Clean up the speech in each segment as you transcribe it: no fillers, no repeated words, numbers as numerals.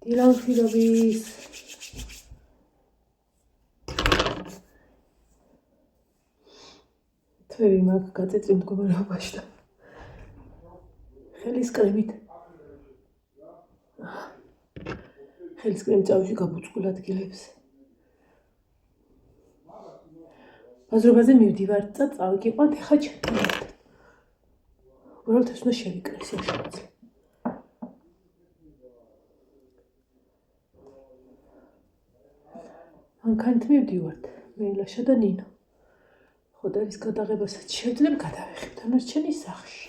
დილამშვიდობის თვევი მაგ გაწიწვით მდგომარეობაში და ხელის კრემით წავში გაბუწყულ ადგილებს. ბაზრობაზე მივდივარ და წავიკიყვანთ ეხა ჩემთან. უბრალოდ ეს უნდა შევიკრეს ამ შემიძლია. მანქანით მივდივართ, მე ლაშა და ნინო. ხოდარის გადაღებასაც შევძლებ გადავეხებთ ანარჩენის სახლში.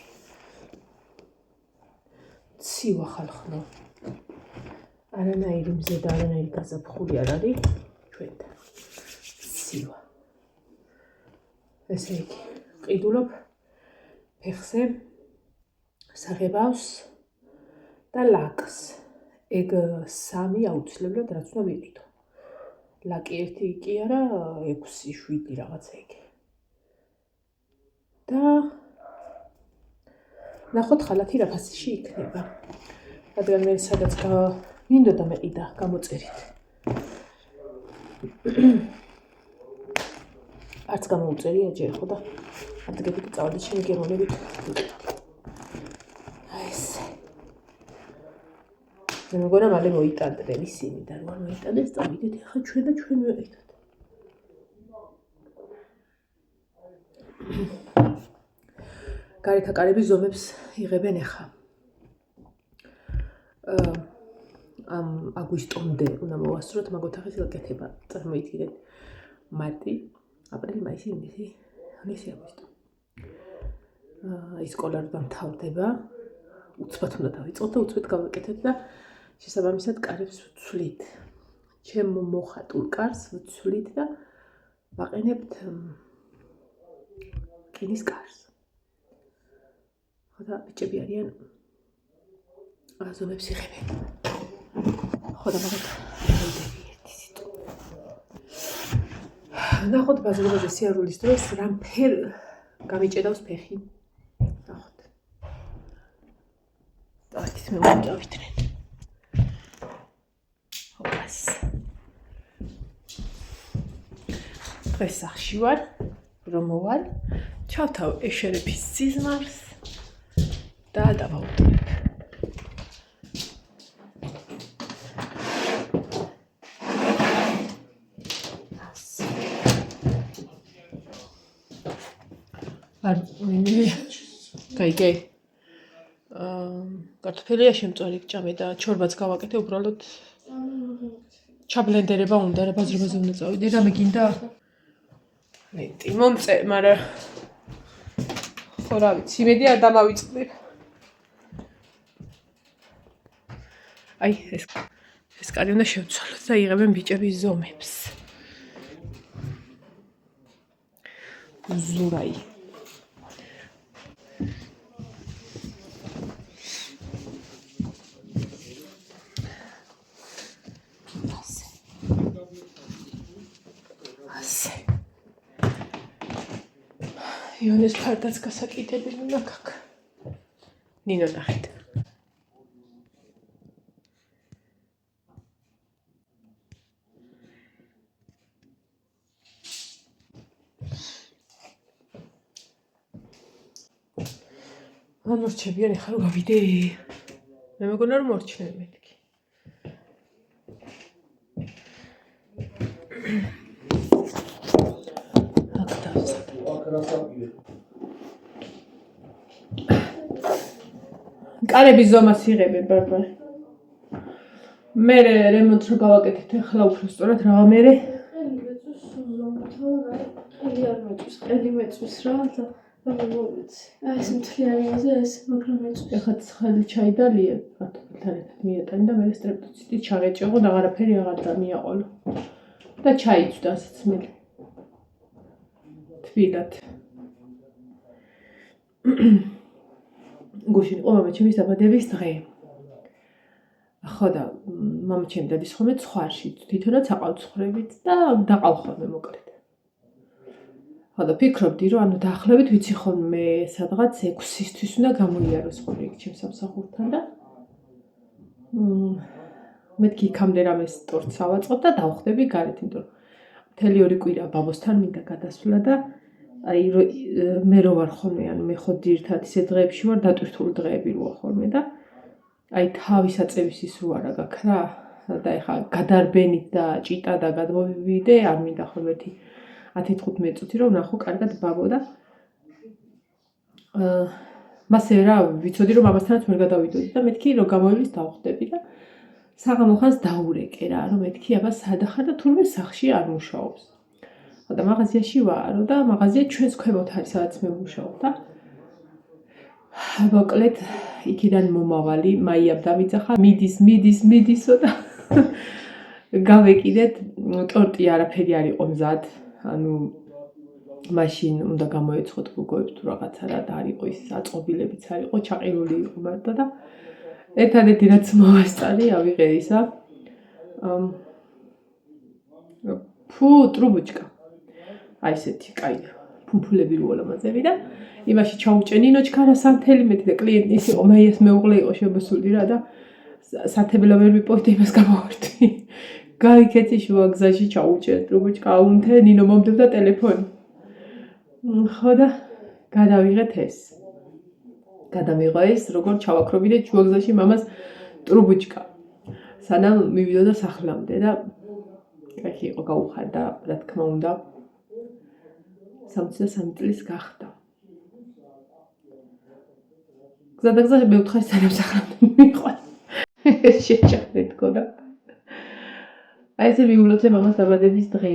ცივა ხალხო. არანაირი მზე და არანაირი გაზაფხული არ არის ჩვენთან. ცივა. ესე იგი, ყიდულობ ფეხზე საღებავს და ლაკს. ეგ სამი აუცილებლად რაც უნდა ვიყიდო. ლაკი ერთი კი არა, 6-7 რაღაცა იგი. და ნახოთ ხალათი რა ფასში იქნება. რადგან მე სადაც მინდოდა მეყიდა გამოწერით. არც გამოუწერია ჯერ ხო და ადგილები წავედი ჩემი გერმანებით. აი ესე. მე მგონა მალე მოიტანდნენ ისინი და რომ მოიტანდეს წავიდეთ ახლა ჩვენ და ჩვენ ვიყიდოთ. გარეთ აკარების ზომებს იღებენ ახლა. ამ აგვისტომდე უნდა მოვასწროთ მაგ ოთახის გაკეთება. წარმოიდგინეთ მარტი, აპრილი, მაისი, ივნისი, აგვისტო. ის სკოლა რომ დამთავრდება, უცბად უნდა დავიწყოთ და უცბად გავაკეთებ და შესაბამისად კარებს ვცვლით. ჩემ მოხატულ კარს ვცვლით და ვაყენებთ რკინის კარს. ხო და ბიჭები არიან ზომებს იღებენ. ხო და მაგათ ვიდები ერთი სიტყვა. ნახოთ ბაზრობაზე სიარულის დროს რამ ფერ გამიჭედავს ფეხი. ნახოთ. დავით მე მოვიტოვიდნენ. ოპას. დღეს სახში ვარ, რომ მოვალ, ჩავთავ ეშერების სიზმარს და დავაუტოვებ. კაი. კარტოფელია შემწვარი გჭამე და ჩორბაც გავაკეთე, უბრალოდ ჩაბლენდერება უნდა რა ბაზრობაზე უნდა წავიდე და მე გინდა მეტი მომწე, მაგრამ ხო რა ვიცი, იმედი არ დამავიწყდებ. აი ეს კარი უნდა შევცვალოთ და იღებენ ბიჭების ზომებს. ზურაი. იონეს ფარდაც გასაკიდებელი უნდა გაქ. ნინო ნახეთ. მან მორჩებიან ახლა რომ გავიდე. მე მეგონა რომ მორჩნენ მეთქი. კარების ზომას იღებენ ბარბარე. მე რემონტს რო გავაკეთეთ ახლა უფრო სწორად რა მერე ხელი მეწვის ზომათა ხელი არ მეწვის ხელი მეწვის რა და მოვიცი. აი ეს მთლიანზე ეს მაგრამ მეწვის. ეხლა ხელი ჩაიდალია კარტოფელთან ერთად მიატანი და მე სტრეპტოციტი ჩაღეჭეღო და აღარაფერი აღარ დამიაყოლო. და ჩაიცვდა ასეც მე. თბილად. გუშინ იყო მამაჩემის დაბადების დღე. ხო და მამაჩემი დადის ხოლმე ცხვარში, თვითონაც აყავთ ცხრებით და დაყავ ხოლმე მოკლედ. ხო და ფიქრობდი რომ ანუ დაახლოებით ვიცი ხოლმე სადღაც 6-ისთვის უნდა გამოიაროს ხოლმე იქ ჩემს სამსახურთან და მეთქი იქამდე რამეს ტორტს ავაწყობ და დავხდები გარეთ, იმიტომ რომ მთელი 2 კვირა ბაბოსთან მინდა გადასვლა და აი მე რო ვარ ხოლმე, ანუ მე ხო ძირითადად ისე დღეებში ვარ, დატვირთული დღეები როა ხოლმე და აი თავის აწევის ის რო არა გაქვს რა და ეხლა გადარბენით და ჭიტა და გადმოვიდე, არ მინდა ხოლმე 10-15 წუთი რომ ნახო კარგად ბაბო და მასე რა ვიცოდი რომ ამასთანაც ვერ გადავიდოდი და მეთქი რომ გამოივლის დავხდები და საღამო ხანს დაურეკე რა, რომ მეთქი აბა სადახარ და თურმე სახში არ მუშაობს. და მაღაზიაში ვარო და მაღაზია ჩვენს ქვემოთ არის, სადაც მე ვმუშაობ და მოკლედ იქიდან მომავალი მაიამ დამიძახა, მიდისო და გავეკიდეთ, ტორტი არაფერი არ იყო მზად, ანუ მაშინ უნდა გამოეცხოთ გოგოებს თუ რაღაცა რა და არ იყო ის აწყობილებიც არ იყო, ჩაყირული იყო მარტო და ერთადერთი რაც მოვასწარი ავიღე ისა ტრუბუჩკა. აი ესეთი კაი ფუფულები რო ლამაზები და იმაში ჩაუჭე ნინოჩკა რა სანთელი მეტი და კლიენტი ის იყო მაიას მეუღლე იყო შემოსული რა და სათებელა ვერ მიპოვდი იმას გამოვარდი. გაიქეცი შუა გზაში ჩაუჭე ტრუბუჩკა აუნთე ნინო მომდებდა ტელეფონი. ხო და გადავიღეთ ეს. გადამიღო ეს როგორ ჩავაქრობინე შუა გზაში მამას ტრუბუჩკა. სანამ მივიდოდა სახლამდე და კაი იყო გაუხარდა რა თქმა უნდა 63 წლის გახდა. გზადაგზა მე ვთხარი სანამ სახლამდე მიყვან. შეჭამე თქო და აი ესე მიულოცე მამას დაბადების დღე.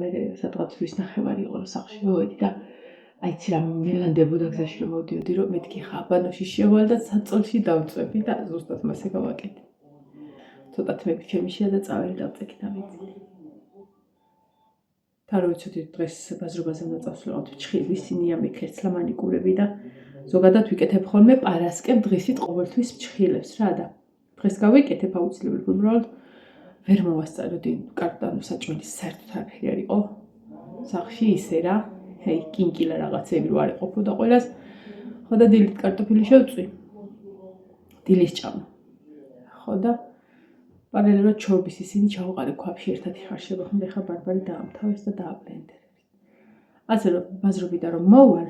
მე სადღაც ვის ნახევარი იყო რომ სახლში მოვედი და აიცი რა მელანდებოდა გზაში რომ მოვდიოდი რომ მეთქი ხაბანოში შევალ და საწოლში დავწვევი და ზუსტად მასე გავაკეთე. ცოტა თმები შემიშია და წაველი დავწეკი და ვიცი. თარო ვიცოდი დღეს ბაზრობაზე უნდა წავსულიყავთ ჩხილი სინია მიქერცლა მანიკურები და ზოგადად ვიკეთებ ხოლმე პარასკევ დღისით ყოველთვის ჩხილებს რა და დღეს გავიკეთებ აუცილებლად უბრალოდ ვერ მოვასწაროდი კარტანო საჭმელის საერთოდ არაფერი არ იყო სახში ისე რა ჰეი კინკილა რაღაცები რო არ ეყოფოდა ყველას ხო და დილით კარტოფილი შევწვი დილის ჭამა ხო და პარალელურად ჩორბის ისინი ჩავყარე ქვაფში ერთად იხარშება ხომ ეხა ბარბარე დაამთავრეს და დააბლენდერებს ასე რომ ბაზრობიდან რომ მოვალ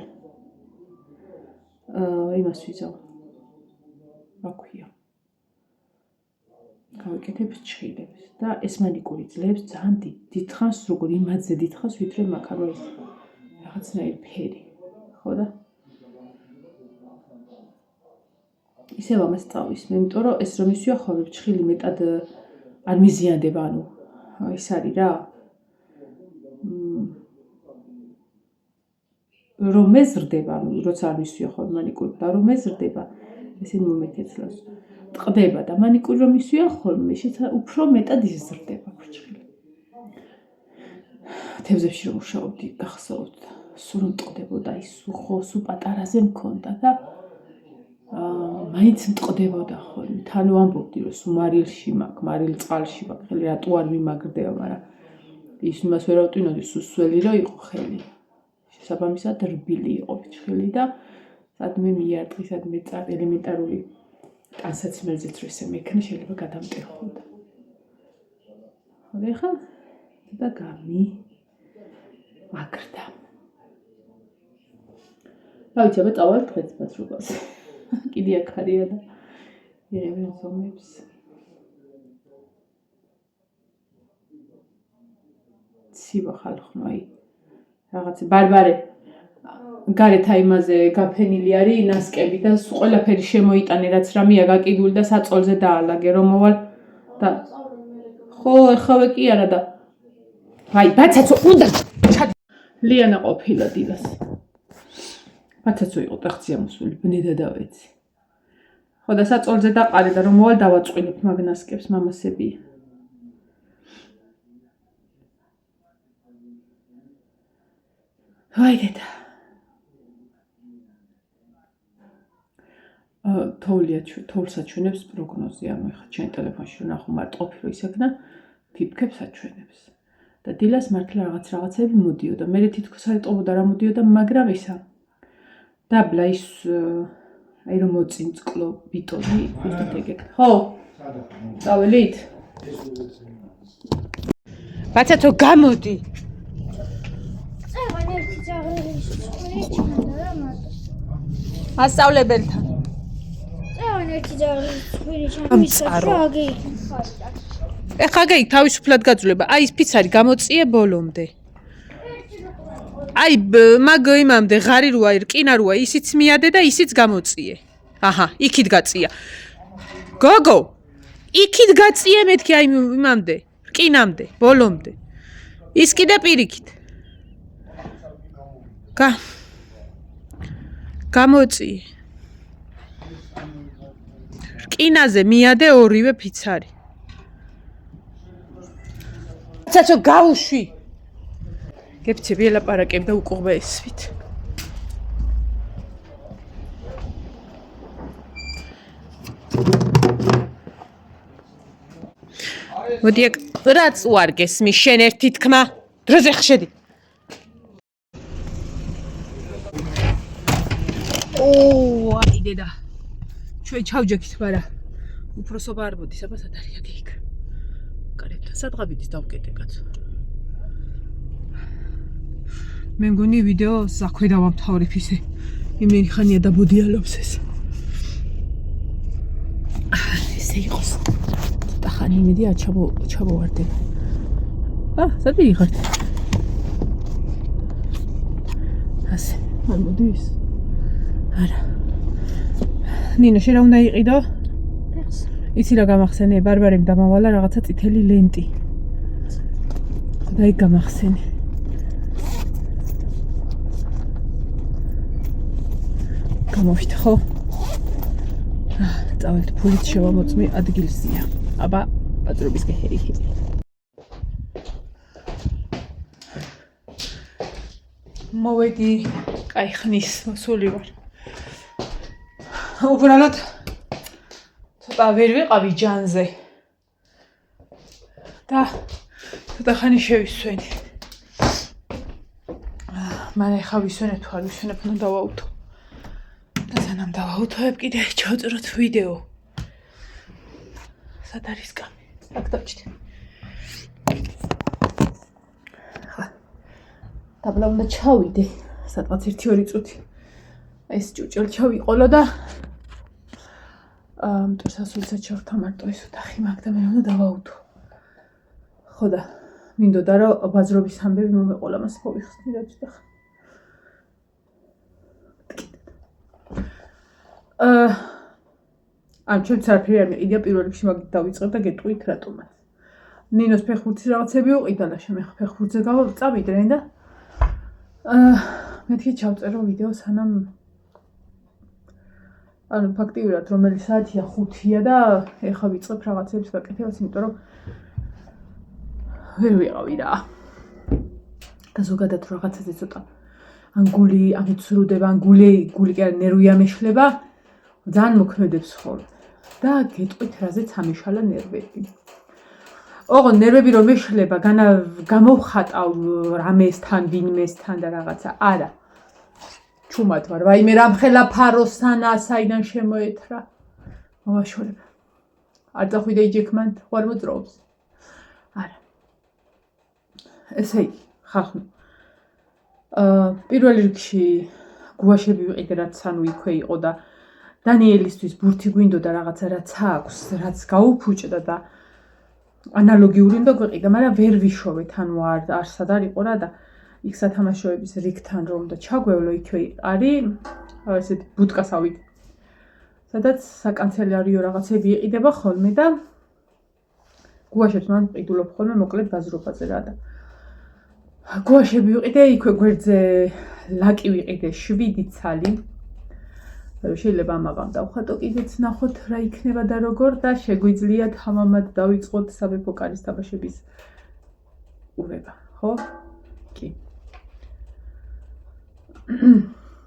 იმას ვიზავ რა ქვია გავიკეთებ ჩხილებს და ეს მანიკური ძლებს ძალიან დიდხანს როგორ იმადზე დიდხანს ვიდრე მაქარო ის რაღაცნაირი ფერი ხო და ისევ ამას წავისმე იმიტომ რომ ეს რომ ისვია ხოლმე ჩხილი მეტად არ მიზიანდება ანუ ის არის რა რომ მეზრდება როცა არ მისვია ხოლმე მანიკური და რომ მეზრდება ესენი მომეკეცლავს ტყდება და მანიკური რომ ისვია ხოლმე უფრო მეტად იზრდება ფრჩხილი. თევზებში რომ მუშაობდი გახსოვთ სულ რომ ტყდებოდა ის სუ პატარაზე მქონდა და მაინც მტყდებოდა ხოლმე თან ვამბობდი რომ სუ მარილში მაქვს მარილ წყალში მაქვს ხელი რატო არ მიმაგრდება მაგრამ ის იმას ვერ ავტვინოდი სუ სველი რა იყო ხელი შესაბამისად რბილი იყო ფრჩხილი და სადმე მიარტყი სადმე წარ ელემენტარული ტანსაცმელზეც რო ესე მექნა შეიძლება გადამტეხოდა. ხო ეხლა და მაგრდა. რა ვიცი, აბა წავალ დღეს ბაზრობაზე. კიდე აქ არია და იღებენ ზომებს. ცივა ხალხო აი რაღაც ბარბარე გარეთ აიმაზე გაფენილი არის ნასკები და ყველაფერი შემოიტანე რაც რამეა გაკიდული და საწოლზე დაალაგე რომ მოვალ და ხო, ეხავე კი არა და აი, ბაცაცო უნდა ლიანა ყოფილა დილას. ბაცაცო იყო ტახტზე მოსული, ბნედა დავეცი. ხო და საწოლზე დაყარე და რომ მოვალ დავაწყვინებ მაგნასკებს მამასები. აი დედა. თოვლს აჩვენებს პროგნოზი, ანუ ეხლა ჩემ ტელეფონში რომ ნახო მარტო ყოფილი ისეკნა ფიფქებს აჩვენებს. და დილას მართლა რაღაცები მოდიოდა. მე თითქოს არ იტყობოდა რა მოდიოდა, მაგრამ ისა. დაბლა ის აი რომ მოწინწკლო ბიტონი ზუსტად ეგეთ. ხო? წაველით? ბაცათო გამოდი. წევან ერთი ძაღლის წვირი ჩანდა რა მარტო. ასწავლებელთან. წევან ერთი ძაღლის წვირი ჩანდა მისაჭრო აგეიქით ხარდა. ეხა გეიქ თავისუფლად გაძლება. აი ის ფიცარი გამოწიე ბოლომდე. აი მაგ იმამდე ღარი როა რკინა როა ისიც მიადე და ისიც გამოწიე. აჰა, იქით გაწია. გოგო, იქით გაწიე მეთქი აი იმამდე, რკინამდე, ბოლომდე. ის კიდე პირიქით. გამოწიე. რკინაზე მიადე ორივე ფიცარი. ცაცო გავუშვი. გეფცები ელაპარაკებ და უყურებ ესვით. მოდი აქ რაც უარგეს მის შენ ერთი თქმა დროზე ხშედი. აი დედა. ჩვენ ჩავჯექით, მაგრამ უფროსობა არ მოდის, აბა სად არის აქ? კარებთან სადღაბიდის დავკეტე კაცო. მე მგონი ვიდეო საქვე დავამთავრებ ისე. იმენი ხანია დაბოდიალობს ეს. ესე იყოს. ცოტა ხანი იმედია ჩამოვარდება. სად ვიღართ? ასე, არ მოდის? არა. ნინო, შენ რა უნდა იყიდო? იცი რა გამახსენე, ბარბარემ დამავალა რაღაცა წითელი ლენტი. და იქ გამახსენე. გამოვით ხო? წავალთ ფულით შევამოწმი ადგილზია. აბა პატრობის გეჰერი. მოვედი, კაი ხნის მოსული ვარ. უბრალოდ ცოტა ვერ ვიყავი ჯანზე. და ცოტა ხანი შევისვენი. მან ახლა ვისვენებ თუ არ ვისვენებ, უნდა დავაუთო. და სანამ დავაუთოებ კიდე ჩავწეროთ ვიდეო. სად არის კამი? აქ დავჭდე. დაბლა უნდა ჩავიდე. სადღაც 1-2 წუთი. ეს ჭუჭელი ჩავიყოლო და მტვერსასულსაც ჩავთა მარტო ეს ოთახი მაგ და მე უნდა დავაუთო. ხო და მინდოდა რომ ბაზრობის ამბები მომეყოლა, მას მოვიხსნი რა ვთქვა. ჩემც არაფერი არ მეყიდია პირველ რიგში მაგით დავიწყებ და გეტყვით რატომაც. ნინოს ფეხბურთის რაღაცები უყიდა და შემე ფეხბურთზე წავიდნენ და მეთქი ჩავწერო ვიდეო სანამ ანუ ფაქტიურად რომელი საათია 5-ია და ეხა ვიწყებ რაღაცებს გაკეთებას, იმიტომ რომ ვერ ვიყავი რა. და ზოგადად რაღაცაზე ცოტა ან გული ამით სრუდება, ან გული კი არ ნერვი ამეშლება, ძალიან მოქმედებს ხოლმე. და გეტყვით რაზეც ამეშალა ნერვები. ოღონდ ნერვები რომ ეშლება, გამოვხატავ რამესთან, ვინმესთან და რაღაცა. არა. ჩუმად ვარ, ვაიმე რამხელა ფაროსანა საიდან შემოეთრა. მოვაშორებ. არ წახვიდე იჯექმანთ, ხوار მოძრაობს. არა. ესე იგი, ხახნო. პირველ რიგში გუაშები ვიყიდე, რაც ანუ იქვე იყო და დანიელისთვის ბურთი გვინდოდა რაღაცა რაც აქვს, რაც გაუფუჭდა და ანალოგიური უნდა გვიყიდა, მაგრამ ვერ ვიშოვეთ, ანუ არ სად არ იყო რა და იქ სათამაშოების რიგთან რომ და ჩაგვევლო იქვე არის, ესეთი ბუტკასავით. სადაც საკანცელერიო რაღაცები იყიდება ხოლმე და გუაშებს მან ყიდულობ ხოლმე მოკლედ გაზრობაზე რა და გუაშები ვიყიდე იქვე გვერდზე ლაკი ვიყიდე 7 ცალი შეიძლება ამაღამ დავხატო კიდეც ნახოთ რა იქნება და როგორ და შეგვიძლია თამამად დავიწყოთ სამეფო კარის თამაშების ურება ხო? კი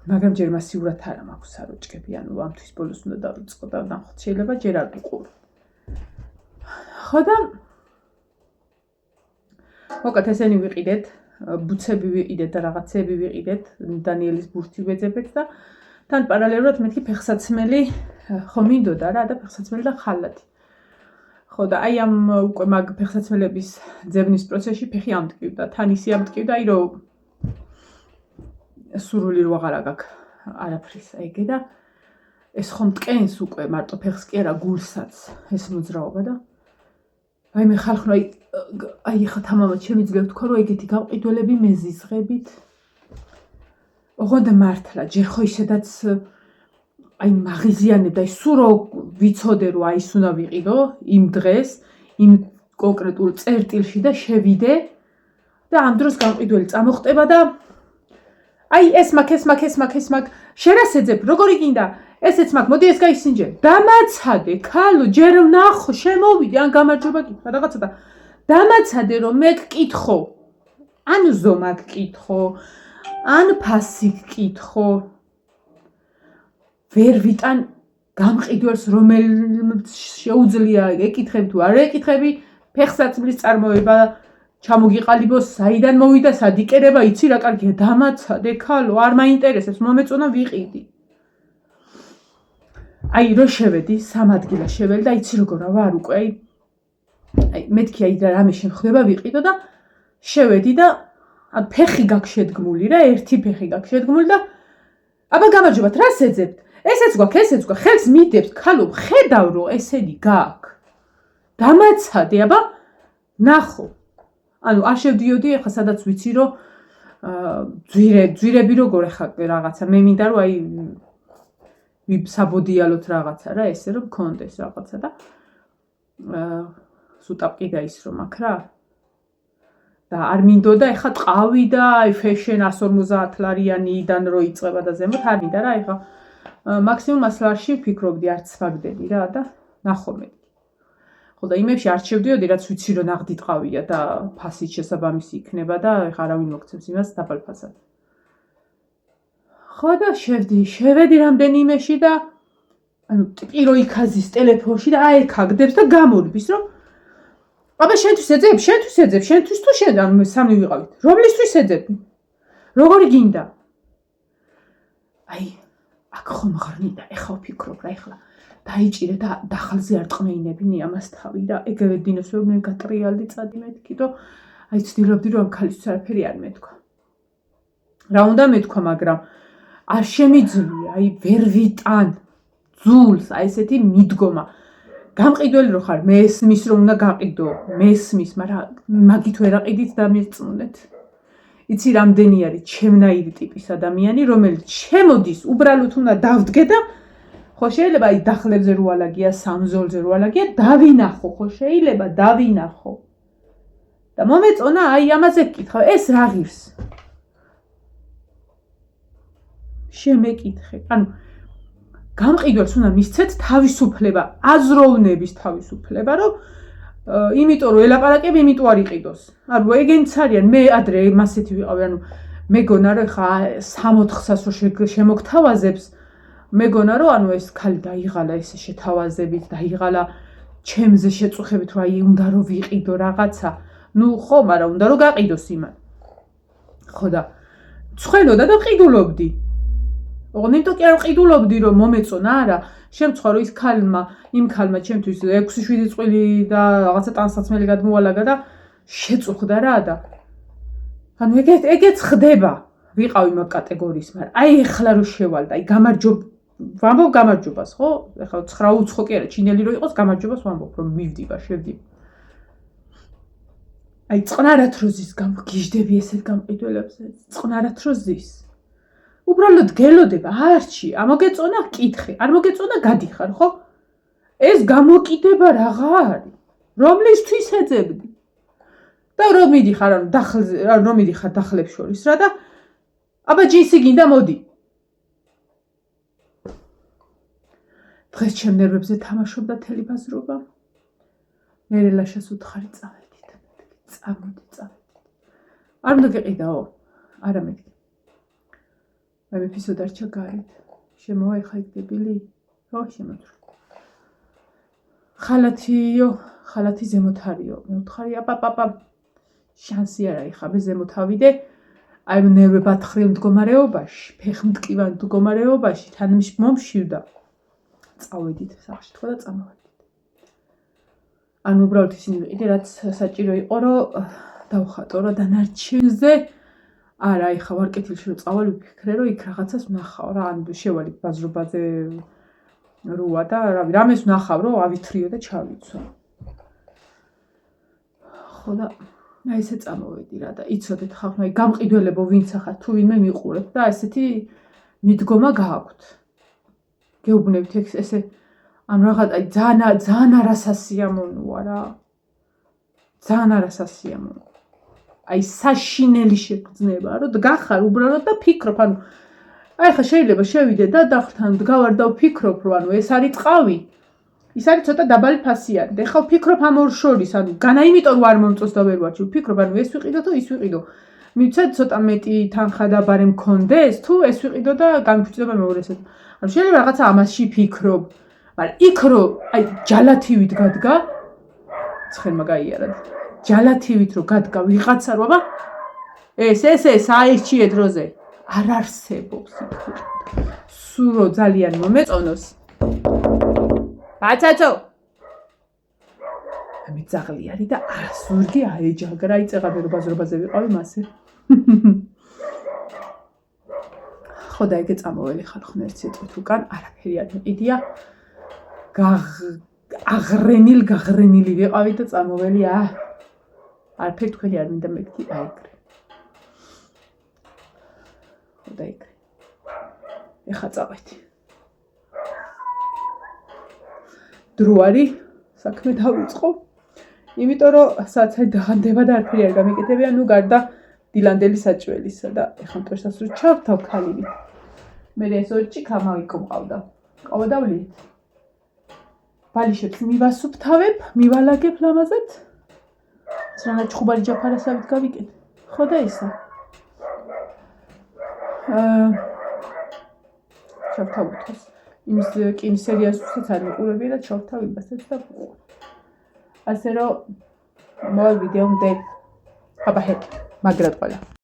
მაგრამ ჯერ მასიურად არა მაქვს საროჭკები ანუ ამთვის ბოლოს უნდა დავიწყო და ნახოთ შეიძლება ჯერ არ ვიყურ ხო და მოკათ ესენი ვიყიდეთ ბუცები ვიყიდეთ და რაღაცები ვიყიდეთ დანიელის ბურთი ვეძებეთ და თან პარალელურად მეთქი ფეხსაცმელი ხო მინდოდა რა და ფეხსაცმელი და ხალათი ხო და აი ამ უკვე მაგ ფეხსაცმელების ძებნის პროცესში ფეხი ამტკივდა თან ისე ამტკივდა აი რომ სურვილი რო აღარა გაქვს არაფრის აიგე და ეს ხომ მტკენს უკვე მარტო ფეხს კი არა გულსაც ეს მოძრაობა და აი მე ხალხო აი ხა თამამად შემიძლია ვთქვა რომ ეგეთი გამყიდველები მეზიზღებით ოღონდ მართლა ჯერ ხო ისედაც აი მაღიზიანებ და სულ რო ვიცოდე რომ აი ეს უნდა ვიყიდო იმ დღეს იმ კონკრეტულ წერტილში და შევიდე და ამ დროს გამყიდველი წამოხტება და აი ეს მაგ შერასეძებ როგორი გინდა ესეც მაგ მოდი ეს გაისინჯე დამაცადე ქალო ჯერ ვნახო შემოვიდე ან გამარჯობა გითხრა რაღაცა და დამაცადე რომ მე გკითხო ან ზომა გკითხო ან ფასი გკითხო ვერ ვიტან გამყიდველს რომელმაც შეუძლია ეკითხები თუ არ ეკითხები ფეხსაცმლის წარმოება ჩამოგიყალიბო საიდან მოვიდა სად იკერება იცი რა კარგია დამაცადე ქალო არ მაინტერესებს მომეწონა ვიყიდი აი რო შევედი სამ ადგილას შეველი და იცი როგორა ვარ უკვე აი მეთქი აი და რამე შემხდება ვიყიდო და შევედი და ფეხი გაქვს შედგმული რა ერთი ფეხი გაქვს შედგმული და აბა გამარჯობათ რას ეძებთ ესეც გვაქვს ხელს მიდებს ქალო ხედავ რომ ესენი გაქვს დამაცადე აბა ნახო ანუ არ შევდიოდი ახლა სადაც ვიცი რომ ძვირები როგორ ახლა რაღაცა მე მინდა რომ აი ვიბსაბოდიალოთ რაღაცა რა ესე რომ გქონდეს რაღაცა და სუტაპკი და ის რომ აქ რა და არ მინდოდა ახლა ტყავი და აი ფეშენ 150 ლარიანიდან რო იწყება და ზემოთ არ მინდა რა ახლა მაქსიმუმ 100 ლარში ვფიქრობდი არც ვაგდები რა და ნახომე ხო და იმებში არ შევდიოდი რაც ვიცი რომ ნაღდი ტყავია და ფასით შესაბამისი იქნება და ახლა არავინ მოგცემს იმას დაბალ ფასად ხო და შევედი რამდენიმეში და ანუ ტიპირო იქაზის ტელეფონში და აი ქაგდებს და გამორბის რომ აბა შენთვის ეძებ შენთვის თუ შენ ანუ სამი ვიყავით რომლისთვის ეძებ როგორი გინდა აი აქ ხომ ღრნი და ეხა ვფიქრობ რა ეხლა დაიჭირე და დახალზე არ ტყმეინებინი ამას თავი და ეგევე დინოსვებ მე გატრიალდი წადი მეთქი და აი ცდილობდი რომ ამ ქალისთვის არაფერი არ მეთქვა რა უნდა მეთქვა მაგრამ არ შემიძლია აი ვერ ვიტან ძულს აი ესეთი მიდგომა გამყიდველი რო ხარ მესმის რომ უნდა გაყიდო მესმის მაგრამ მაგით ვერ აყიდით და მერწმუნეთ იცი რამდენი არის ჩემნაირი ტიპის ადამიანი რომელიც შემოდის უბრალოდ უნდა დავდგე და ხო შეიძლება აი დახლებზე რო ალაგია სამზოლზე რო ალაგია დავინახო ხო შეიძლება დავინახო და მომეწონა აი ამაზე გკითხავ ეს რა ღირს შემეკითხე ანუ გამყიდველს უნდა მისცეთ თავისუფლება აზროვნების თავისუფლება რომ იმიტომ რომ ელაპარაკები იმიტომ არ იყიდოს ანუ ეგენიც არიან მე ადრე მასეთი ვიყავი ანუ მეგონა რომ ხა 6-4-ს რო შემოგთავაზებს მეგონა რომ ანუ ეს ქალი დაიღალა ესე შეთავაზებით დაიღალა ჩემზე შეწუხებით რომ აი უნდა რომ ვიყიდო რაღაცა ნუ ხო მაგრამ უნდა რომ გაყიდოს იმან ხო და ცხელოდა და ყიდულობდი ოღონდ იმიტომ კი არ ყიდულობდი რომ მომეწონა არა შემწყვა რომ ის იმ ქალმა ჩემთვის 6-7 წვილი და რაღაცა ტანსაცმელი გადმოალაგა და შეწუხდა რა და ანუ ეგეც ხდება ვიყავი მაგ კატეგორიის მაგრამ აი ეხლა რო შევალ და აი ვამბობ გამარჯობას ხო ეხლა 9 უცხო კი არა ჩინელი რო იყოს გამარჯობას ვამბობ რომ მივდივა შევდივ აი წყნარად რო ზის გიждები ესეთ გამყიდველებს წყნარად რო ზის უბრალოდ გელოდება არჩი ამოგეწონა კითხე არ მოგეწონა გადიხარ ხო ეს გამოკიდება რაღა არის რომლისთვის ეძებდი? და რომ მიდიხარ დახლებს შორის რა და აბა ჯინსი გინდა მოდი. დღეს ჩემ ნერვებზე თამაშობდა თელი ბაზრობა. მე ლაშას უთხარი წავედით. წამოდით. არ უნდა გეყიდაო. არა მეთქი. მე მეფისო დარჩა გარეთ. შემოვა ეხა იქ დებილი? რო შემოთვრ. ხალათი ზემოთ არისო. მე ვთხარი აპაპაპა. შანსი არა ეხა მე ზემოთ ავიდე. აი ნერვე ბათხრილ მდგომარეობაში, ფეხმტკივან მდგომარეობაში, თან მომშივდა. წავედით სახში თქვა და წამოვედით. ანუ უბრალოდ ისინი ვიყიდე რაც საჭირო იყო რომ დავხატო რა დანარჩენზე არა ეხა ვარ კეთილში რომ წავალ ვიფიქრე რომ იქ რაღაცას ვნახავ რა ან შევალ ბაზრობაზე როა და რავი რამეს ვნახავ რომ ავითრიო და ჩავიცვა. ხო და აი ესე წამოვედი რა და იცოდეთ ხალხო აი გამყიდველებო ვინც ახლა თუ ვინმე მიყურებთ და ესეთი მიდგომა გააქვთ. გეუბნებით ესე ან რაღაც აი ძალიან არასასიამოვნოა რა. ძალიან არასასიამოვნო. აი საშინელი შეგრძნება რომ გახარ უბრალოდ და ფიქრობ ანუ აი ხა შეიძლება შევიდე და დახთან დგავარ და ვფიქრობ რომ ანუ ეს არის წყავი. ის არის ცოტა დაბალი ფასიანი. და ხა ვფიქრობ ამ ორ შორის ანუ განა იმიტომ რომ არ მომწონს და ვერ ვარჩი ვფიქრობ ანუ ეს ვიყიდო თუ ის ვიყიდო. მივცეთ ცოტა მეტი თანხა და ბარე მქონდეს თუ ეს ვიყიდო და გამიფუჭდება მეორესად. ანუ შეიძლება რაღაცა ამაში ფიქრობ. მაგრამ იქ რომ აი ჯალათივით გადგა ცხელმა გაიარა. ჯალათივით რომ გადგა ვიღაცა რომ აბა ეს აირჩიე დროზე არ არსებობს იქ. სულ რომ ძალიან მომეწონოს. ბაცაცო. მე ძაღლი არის და ასურგი აეჯაგრა იწეღა მე რომ ბაზრობაზე ვიყავი მასე. ხო და ეგე წამოველი ხალხო ერთ სიტყვით უკან არაფერი არ მიყიდია. გაღრენილი ვიყავი და წამოველი არაფერი თქვენი არ მინდა მეკითი აიგრე. ხო და ეგრე. ეხა წავედი. დრო არის საქმე დავიწყო. იმიტომ რომ საცაი დაღანდება და არაფერი არ გამიკეთებია, ნუ გარდა დილანდელი საჭველისა და ეხლა მტერსაც რო ჩავთავ ქალივით. მე ეს ორი ჭიქა მავიკომყავდა. ყავდავლით. ბალიშებს მივასუფთავებ, მივალაგებ ლამაზად. ეს რა ჩხუბარი ჯაფარასავით გავიკეთე. ხო და ისა. ჩავთავოთ. იმის კინო სერიალსაც არ მიყურები და ჩავთავ იმასაც და ასე რომ მოვა ვიდეომდე აბა ჰეთ მაგრად ყველა